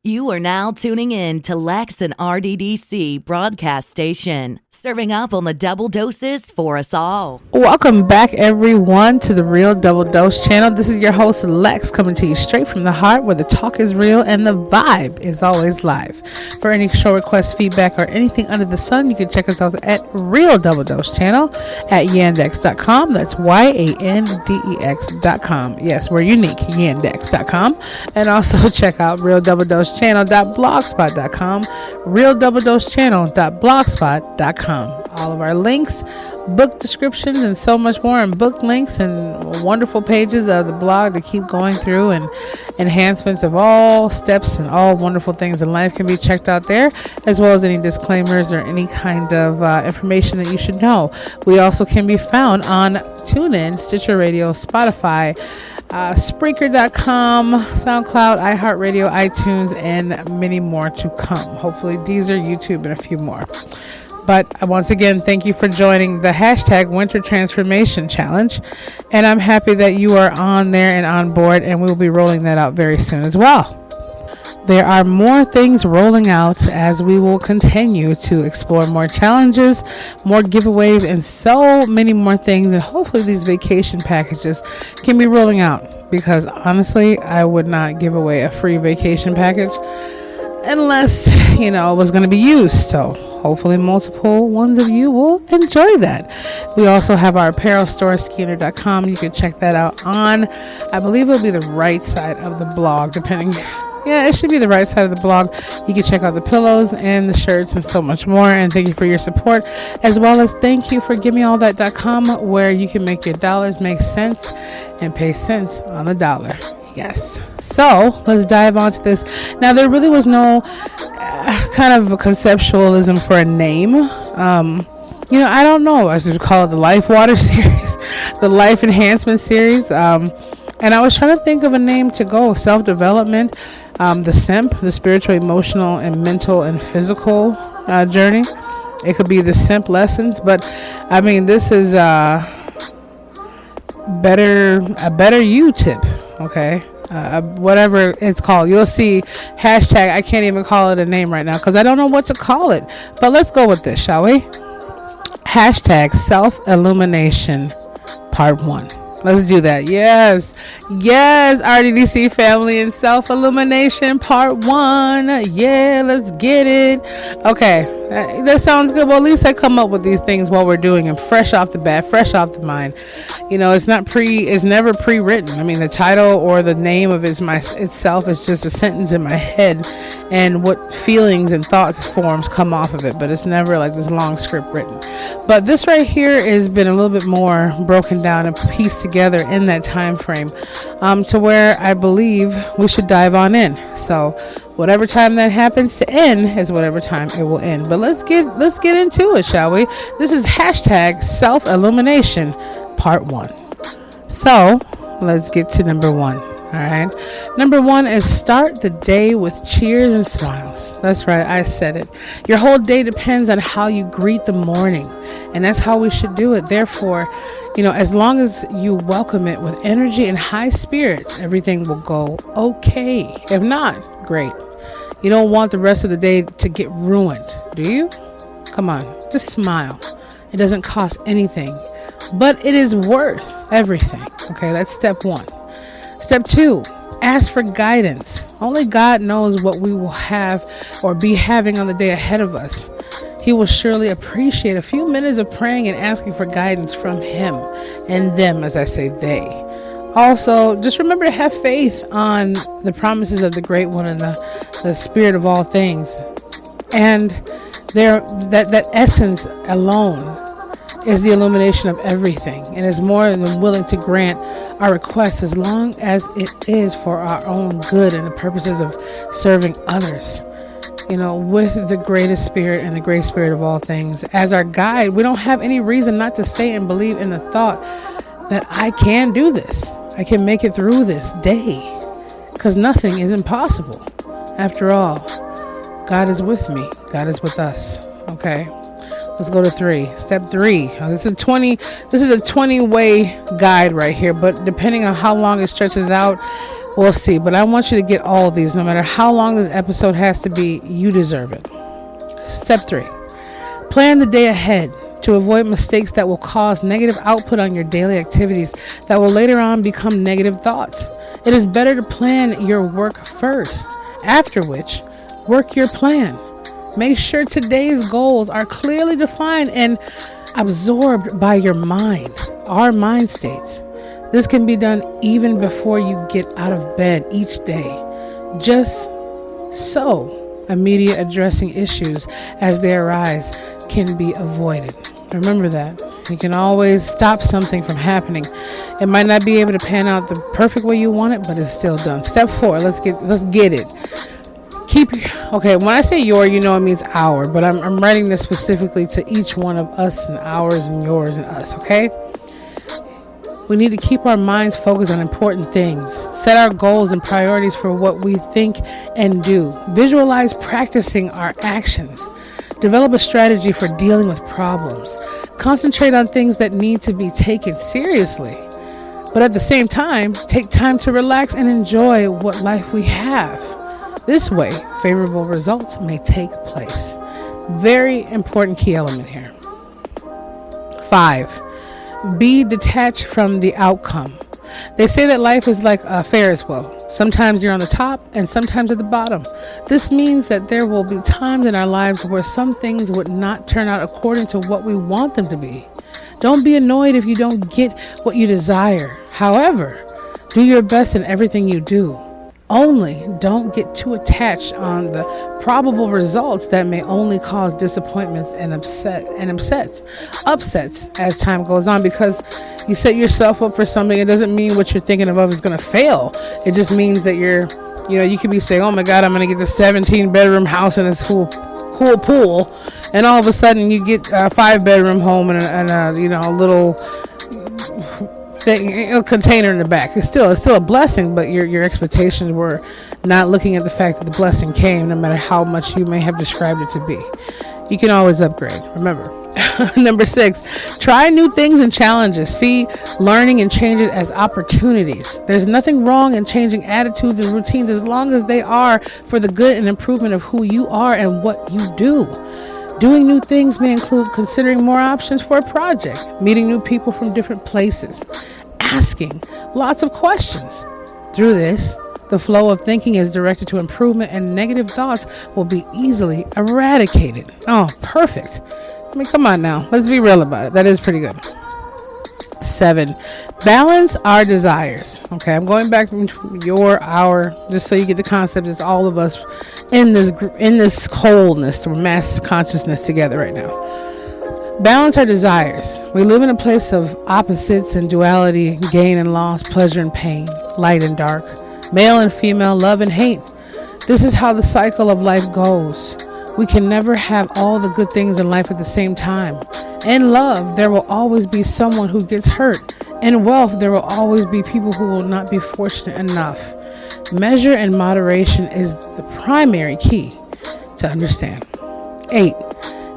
You are now tuning in to Lex and RDDC broadcast station, serving up on the double doses for us all. Welcome back, everyone, to the Real Double Dose channel. This is your host, Lex, coming to you straight from the heart where the talk is real and the vibe is always live. For any show requests, feedback, or anything under the sun, you can check us out at Real Double Dose channel at yandex.com. That's YANDEX.com. Yes, we're unique, yandex.com. And also check out realdoubledosechannel.blogspot.com, realdoubledosechannel.blogspot.com. All of our links, book descriptions, and so much more, and book links and wonderful pages of the blog to keep going through, and enhancements of all steps and all wonderful things in life can be checked out there, as well as any disclaimers or any kind of information that you should know. We also can be found on TuneIn, Stitcher Radio, Spotify, Spreaker.com, SoundCloud, iHeartRadio, iTunes, and many more to come. Hopefully Deezer, YouTube, and a few more. But once again, thank you for joining the hashtag Winter Transformation Challenge. And I'm happy that you are on there and on board, and we will be rolling that out very soon as well. There are more things rolling out as we will continue to explore more challenges, more giveaways, and so many more things. And hopefully these vacation packages can be rolling out, because honestly, I would not give away a free vacation package unless, it was going to be used. So hopefully multiple ones of you will enjoy that. We also have our apparel store, skeeter.com. You can check that out on, I believe it'll be the right side of the blog, depending. Yeah, it should be the right side of the blog. You can check out the pillows and the shirts and so much more. And thank you for your support, as well as thank you for givemeallthat.com, where you can make your dollars make sense and pay cents on the dollar. Yes. So let's dive on to this. Now, there really was no kind of a conceptualism for a name. I don't know. I should call it the Life Water series, the Life Enhancement series. And I was trying to think of a name to go. Self-development, the SIMP, the spiritual, emotional, and mental and physical journey. It could be the SIMP lessons, but I mean, this is a better you tip. Okay. Whatever it's called, you'll see hashtag. I can't even call it a name right now because I don't know what to call it, but let's go with this, shall we? Hashtag self-illumination part 1. Let's do that. Yes, RDDC family, and self-illumination part 1. Yeah, let's get it. Okay, that sounds good. Well, at least I come up with these things while we're doing them, fresh off the bat, fresh off the mind. It's never pre-written. I mean, the title or the name of itself is just a sentence in my head, and what feelings and thoughts forms come off of it. But it's never like this long script written. But this right here has been a little bit more broken down and pieced together in that time frame, to where I believe we should dive on in. So whatever time that happens to end is whatever time it will end. But let's get into it, shall we? This is hashtag self-illumination part 1. So let's get to number 1. All right. Number 1 is start the day with cheers and smiles. That's right. I said it. Your whole day depends on how you greet the morning, and that's how we should do it. Therefore, as long as you welcome it with energy and high spirits, everything will go okay. If not, great. You don't want the rest of the day to get ruined, do you? Come on, just smile. It doesn't cost anything, but it is worth everything. Okay, that's step 1. Step 2, ask for guidance. Only God knows what we will have or be having on the day ahead of us. He will surely appreciate a few minutes of praying and asking for guidance from Him and them, as I say they. Also, just remember to have faith on the promises of the Great One and the Spirit of all things. And that essence alone is the illumination of everything, and is more than willing to grant our requests as long as it is for our own good and the purposes of serving others. With the greatest spirit and the great spirit of all things as our guide, we don't have any reason not to say and believe in the thought that I can do this. I can make it through this day, because nothing is impossible. After all, God is with me. God is with us. Okay. Let's go to 3. Step 3. This is a 20-way guide right here, but depending on how long it stretches out, We'll see, but I want you to get all of these. No matter how long this episode has to be, you deserve it. Step 3. Plan the day ahead to avoid mistakes that will cause negative output on your daily activities that will later on become negative thoughts. It is better to plan your work first, after which, work your plan. Make sure today's goals are clearly defined and absorbed by your mind, our mind states. This can be done even before you get out of bed each day. Just so immediate addressing issues as they arise can be avoided. Remember that. You can always stop something from happening. It might not be able to pan out the perfect way you want it, but it's still done. Step 4, let's get it. Okay, when I say your, you know it means our, but I'm writing this specifically to each one of us and ours and yours and us, okay? We need to keep our minds focused on important things. Set our goals and priorities for what we think and do. Visualize practicing our actions. Develop a strategy for dealing with problems. Concentrate on things that need to be taken seriously. But at the same time, take time to relax and enjoy what life we have. This way, favorable results may take place. Very important key element here. 5. Be detached from the outcome. They say that life is like a Ferris wheel. Sometimes you're on the top and sometimes at the bottom. This means that there will be times in our lives where some things would not turn out according to what we want them to be. Don't be annoyed if you don't get what you desire. However, do your best in everything you do. Only don't get too attached on the probable results that may only cause disappointments and upsets as time goes on, because you set yourself up for something. It doesn't mean what you're thinking of is going to fail. It just means that you could be saying, oh my God, I'm going to get this 17-bedroom house and this cool pool. And all of a sudden you get a 5-bedroom home and a little a container in the back. It's still a blessing, but your expectations were not looking at the fact that the blessing came, no matter how much you may have described it to be. You can always upgrade, remember. Number 6, try new things and challenges. See learning and changes as opportunities. There's nothing wrong in changing attitudes and routines as long as they are for the good and improvement of who you are and what you do. Doing new things may include considering more options for a project, meeting new people from different places, asking lots of questions. Through this, the flow of thinking is directed to improvement and negative thoughts will be easily eradicated. Oh, perfect. I mean, come on now. Let's be real about it. That is pretty good. 7, balance our desires. Okay, I'm going back to our, just so you get the concept. It's all of us in this coldness, or mass consciousness together right now. Balance our desires. We live in a place of opposites and duality, gain and loss, pleasure and pain, light and dark, male and female, love and hate. This is how the cycle of life goes. We can never have all the good things in life at the same time. In love, there will always be someone who gets hurt. In wealth, there will always be people who will not be fortunate enough. Measure and moderation is the primary key to understand. 8,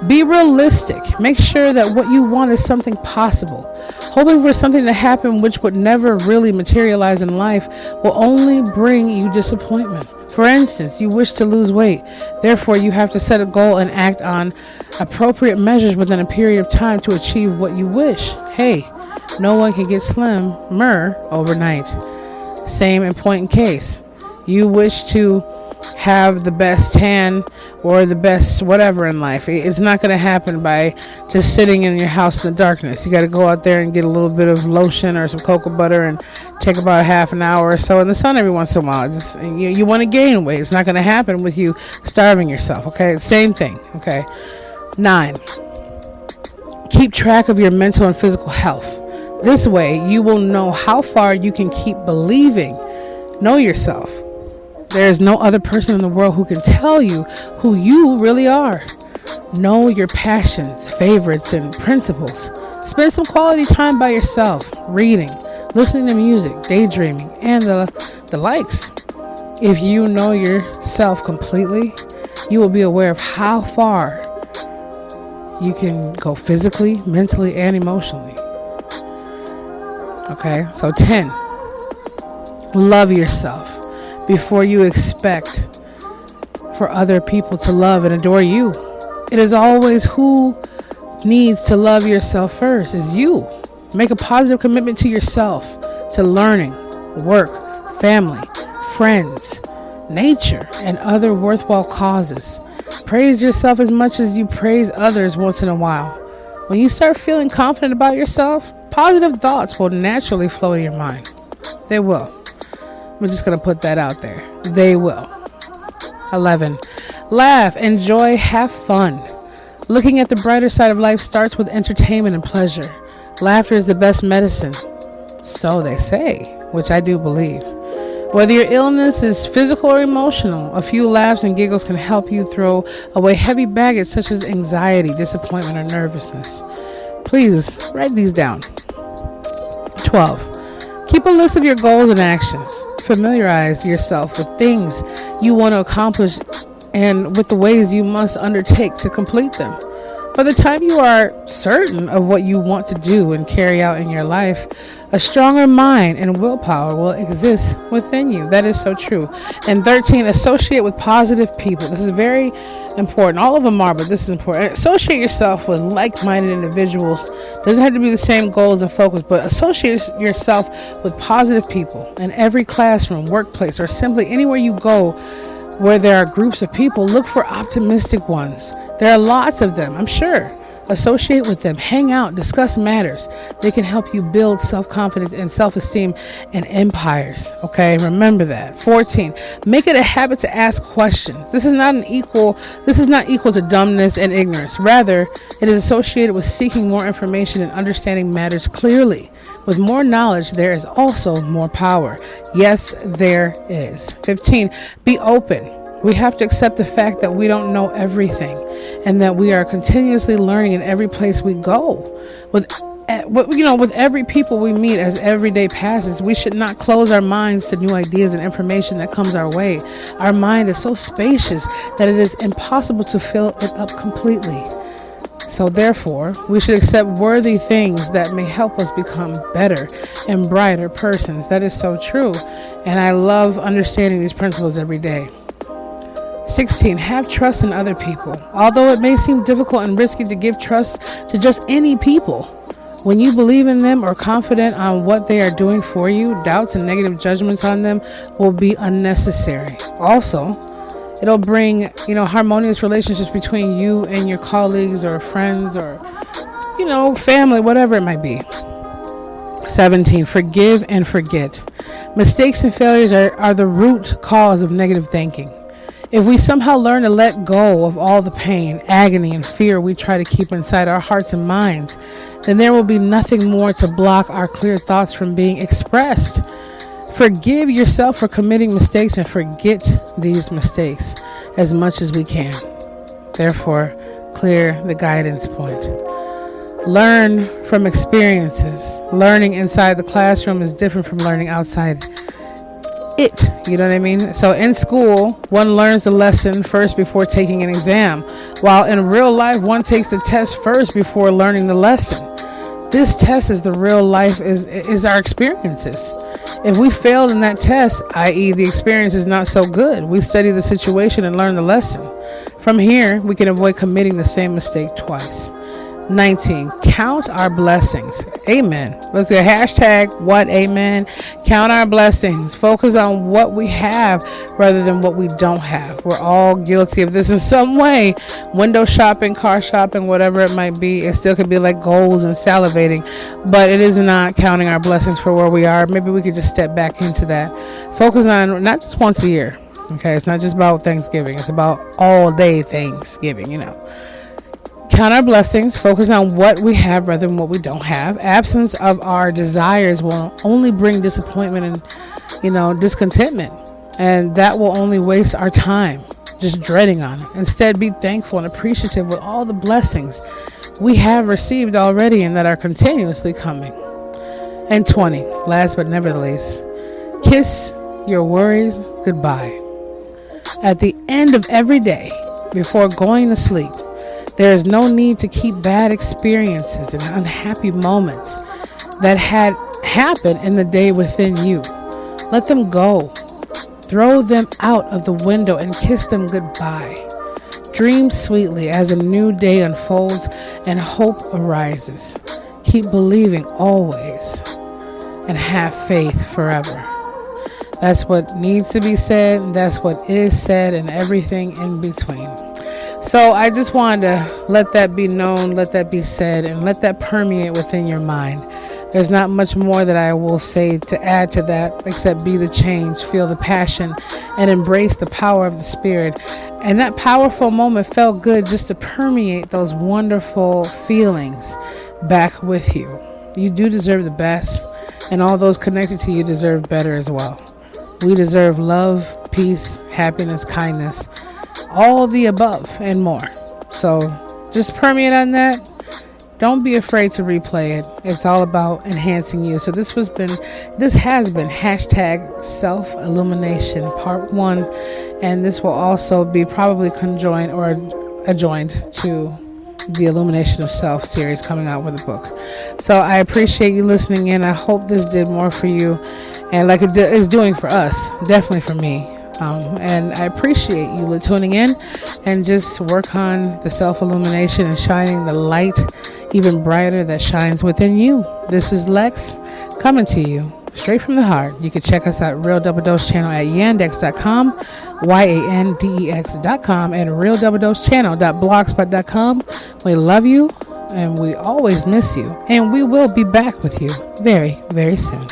be realistic. Make sure that what you want is something possible. Hoping for something to happen which would never really materialize in life will only bring you disappointment. For instance, you wish to lose weight. Therefore, you have to set a goal and act on appropriate measures within a period of time to achieve what you wish. Hey, no one can get slimmer overnight. Same in point in case. You wish to have the best tan or the best whatever in life. It's not going to happen by just sitting in your house in the darkness. You got to go out there and get a little bit of lotion or some cocoa butter and take about half an hour or so in the sun every once in a while. You want to gain weight. It's not going to happen with you starving yourself. Okay, same thing. Okay. 9, keep track of your mental and physical health. This way you will know how far you can keep believing. Know yourself. There is no other person in the world who can tell you who you really are. Know your passions, favorites, and principles. Spend some quality time by yourself, reading, listening to music, daydreaming, and the likes. If you know yourself completely, you will be aware of how far you can go physically, mentally, and emotionally. Okay, so 10. Love yourself before you expect for other people to love and adore you. It is always who needs to love yourself first is you. Make a positive commitment to yourself, to learning, work, family, friends, nature, and other worthwhile causes. Praise yourself as much as you praise others once in a while. When you start feeling confident about yourself, positive thoughts will naturally flow to your mind. They will. I'm just going to put that out there. They will. 11. Laugh, enjoy, have fun. Looking at the brighter side of life starts with entertainment and pleasure. Laughter is the best medicine. So they say, which I do believe. Whether your illness is physical or emotional, a few laughs and giggles can help you throw away heavy baggage such as anxiety, disappointment, or nervousness. Please write these down. 12. Keep a list of your goals and actions. Familiarize yourself with things you want to accomplish and with the ways you must undertake to complete them. By the time you are certain of what you want to do and carry out in your life, a stronger mind and willpower will exist within you. That is so true. And 13, associate with positive people. This is very important. All of them are, but this is important. Associate yourself with like-minded individuals. Doesn't have to be the same goals and focus, but associate yourself with positive people in every classroom, workplace, or simply anywhere you go where there are groups of people. Look for optimistic ones. There are lots of them, I'm sure. Associate with them, hang out, discuss matters. They can help you build self-confidence and self-esteem and empires. Okay, remember that. 14, make it a habit to ask questions. This is not equal to dumbness and ignorance. Rather, it is associated with seeking more information and understanding matters clearly. With more knowledge, there is also more power. Yes, there is. 15, be open. We have to accept the fact that we don't know everything and that we are continuously learning in every place we go. With every people we meet as every day passes, we should not close our minds to new ideas and information that comes our way. Our mind is so spacious that it is impossible to fill it up completely. So therefore, we should accept worthy things that may help us become better and brighter persons. That is so true. And I love understanding these principles every day. 16, have trust in other people. Although it may seem difficult and risky to give trust to just any people, when you believe in them or confident on what they are doing for you, doubts and negative judgments on them will be unnecessary. Also, it'll bring, harmonious relationships between you and your colleagues or friends or, family, whatever it might be. 17, forgive and forget. Mistakes and failures are the root cause of negative thinking. If we somehow learn to let go of all the pain, agony, and fear we try to keep inside our hearts and minds, then there will be nothing more to block our clear thoughts from being expressed. Forgive yourself for committing mistakes and forget these mistakes as much as we can. Therefore, clear the guidance point. Learn from experiences. Learning inside the classroom is different from learning outside it. You know what I mean? So in school, one learns the lesson first before taking an exam, while in real life, one takes the test first before learning the lesson. This test is the real life, is our experiences. If we failed in that test, i.e. the experience is not so good, we study the situation and learn the lesson. From here, we can avoid committing the same mistake twice. 19, count our blessings. Amen. Let's go. Hashtag what? Amen. Count our blessings. Focus on what we have rather than what we don't have. We're all guilty of this in some way. Window shopping, car shopping, whatever it might be. It still could be like goals and salivating, but it is not counting our blessings for where we are. Maybe we could just step back into that. Focus on not just once a year. Okay. It's not just about Thanksgiving. It's about all day Thanksgiving, Count our blessings, focus on what we have rather than what we don't have. Absence of our desires will only bring disappointment and, discontentment. And that will only waste our time just dreading on it. Instead, be thankful and appreciative with all the blessings we have received already and that are continuously coming. And 20, last but never least, kiss your worries goodbye. At the end of every day, before going to sleep, there is no need to keep bad experiences and unhappy moments that had happened in the day within you. Let them go. Throw them out of the window and kiss them goodbye. Dream sweetly as a new day unfolds and hope arises. Keep believing always and have faith forever. That's what needs to be said, and that's what is said, and everything in between. So I just wanted to let that be known, let that be said, and let that permeate within your mind. There's not much more that I will say to add to that, except be the change, feel the passion, and embrace the power of the Spirit. And that powerful moment felt good just to permeate those wonderful feelings back with you. You do deserve the best, and all those connected to you deserve better as well. We deserve love, peace, happiness, kindness, all the above and more. So just permeate on that. Don't be afraid to replay it. It's all about enhancing you. So this has been hashtag self-illumination part 1. And this will also be probably conjoined or adjoined to the Illumination of Self series coming out with a book. So I appreciate you listening in. I hope this did more for you, and like it is doing for us, definitely for me. And I appreciate you tuning in, and just work on the self-illumination and shining the light even brighter that shines within you. This is Lex coming to you straight from the heart. You can check us out Real Double Dose channel at yandex.com, yandex.com, and realdoubledosechannel.blogspot.com. We love you, and we always miss you, and we will be back with you very, very soon.